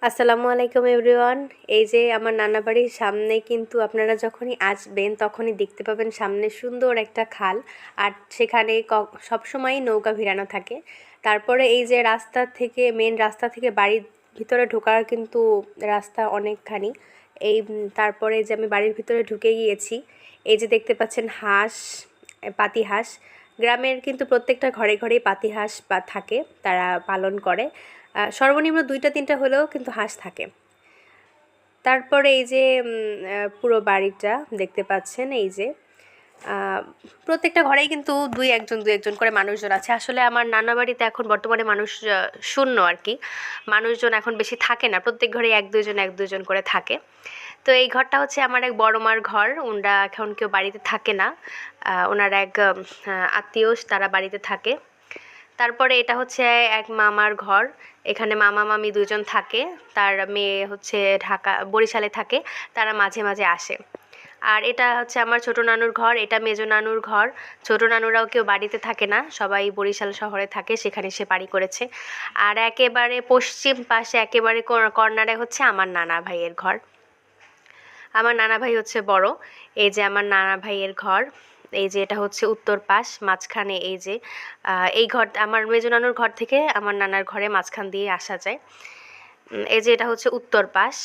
আসসালামু আলাইকুম এভরিওয়ান। এই যে আমার নানা বাড়ির সামনে কিন্তু আপনারা যখনই আসবেন তখনই দেখতে পাবেন সামনে সুন্দর একটা খাল, আর সেখানে সবসময়ই নৌকা ভিড়ানো থাকে। তারপরে এই যে রাস্তা থেকে, মেন রাস্তা থেকে বাড়ির ভিতরে ঢোকার কিন্তু রাস্তা অনেকখানি। তারপরে যে আমি বাড়ির ভিতরে ঢুকে গিয়েছি, এই যে দেখতে পাচ্ছেন হাঁস, পাতি হাঁস। গ্রামের কিন্তু প্রত্যেকটা ঘরে ঘরেই পাতি হাঁস থাকে, তারা পালন করে। সর্বনিম্ন 2-3টা হলেও কিন্তু হাঁস থাকে। তারপরে এই যে পুরো বাড়িটা দেখতে পাচ্ছেন, এই যে প্রত্যেকটা ঘরেই কিন্তু দুই একজন করে মানুষজন আছে। আসলে আমার নানা বাড়িতে এখন বর্তমানে মানুষ শূন্য আর কি, মানুষজন এখন বেশি থাকে না, প্রত্যেক ঘরে এক দুজন করে থাকে। তো এই ঘরটা হচ্ছে আমার এক বড় মার ঘর, ওনারা এখন কেউ বাড়িতে থাকে না, ওনার এক আত্মীয় তারা বাড়িতে থাকে। তারপরে এটা হচ্ছে এক মামার ঘর, এখানে মামা মামি দুজন থাকে, তার মেয়ে হচ্ছে বরিশালে থাকে, তারা মাঝে মাঝে আসে। আর এটা হচ্ছে আমার ছোট নানুর ঘর, এটা মেজো নানুর ঘর। ছোট নানুরাও কেউ বাড়িতে থাকে না, সবাই বরিশাল শহরে থাকে, সেখানে সে বাড়ি করেছে। আর একেবারে পশ্চিম পাশে একেবারে কর্নারে হচ্ছে আমার নানা ভাইয়ের ঘর। আমার নানা ভাই হচ্ছে বড়। এই যে আমার নানা ভাইয়ের ঘর, এই যে এটা হচ্ছে উত্তর পাশ, মাঝখানে এই যে এই ঘর আমার মেজো নানুর ঘর থেকে আমার নানার ঘরে মাঝখান দিয়ে আসা যায়। এই যে এটা হচ্ছে উত্তর পাশ,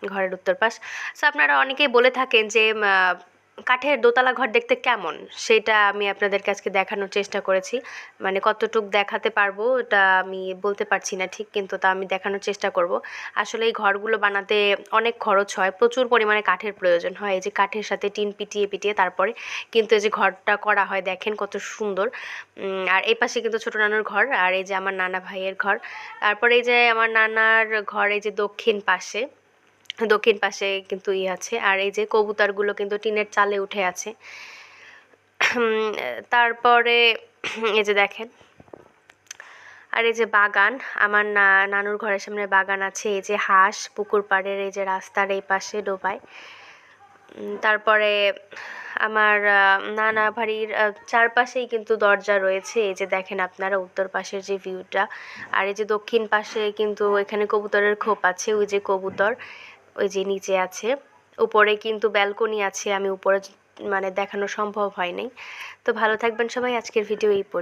ঘরের উত্তর পাশ। সো আপনারা অনেকেই বলে থাকেন যে কাঠের দোতলা ঘর দেখতে কেমন, সেটা আমি আপনাদেরকে আজকে দেখানোর চেষ্টা করেছি। মানে কতটুক দেখাতে পারবো এটা আমি বলতে পারছি না ঠিক, কিন্তু তা আমি দেখানোর চেষ্টা করব। আসলে এই ঘরগুলো বানাতে অনেক খরচ হয়, প্রচুর পরিমাণে কাঠের প্রয়োজন হয়। এই যে কাঠের সাথে টিন পিটিয়ে পিটিয়ে তারপরে কিন্তু এই যে ঘরটা করা হয়, দেখেন কত সুন্দর। আর এই পাশে কিন্তু ছোট নানুর ঘর, আর এই যে আমার নানা ভাইয়ের ঘর। তারপরে এই যে আমার নানার ঘর এই যে দক্ষিণ পাশে কিন্তু আছে, আর এই যে কবুতরগুলো কিন্তু টিনের চালে উঠে আছে। তারপরে এই যে দেখেন, আর এই যে বাগান, আমার নানুর ঘরের সামনে বাগান আছে। এই যে হাঁস, পুকুর পাড়ের এই যে রাস্তার এই পাশে ডোবায়। তারপরে আমার নানা বাড়ির চারপাশেই কিন্তু দরজা রয়েছে। এই যে দেখেন আপনারা উত্তর পাশের যে ভিউটা, আর এই যে দক্ষিণ পাশে কিন্তু এখানে কবুতরের খোপ আছে, ওই যে কবুতর ওই যে নিচে আছে। উপরে কিন্তু ব্যালকনি আছে, আমি উপরে মানে দেখানো সম্ভব হয়নি। তো ভালো থাকবেন সবাই, আজকের ভিডিও এই পর্যন্ত।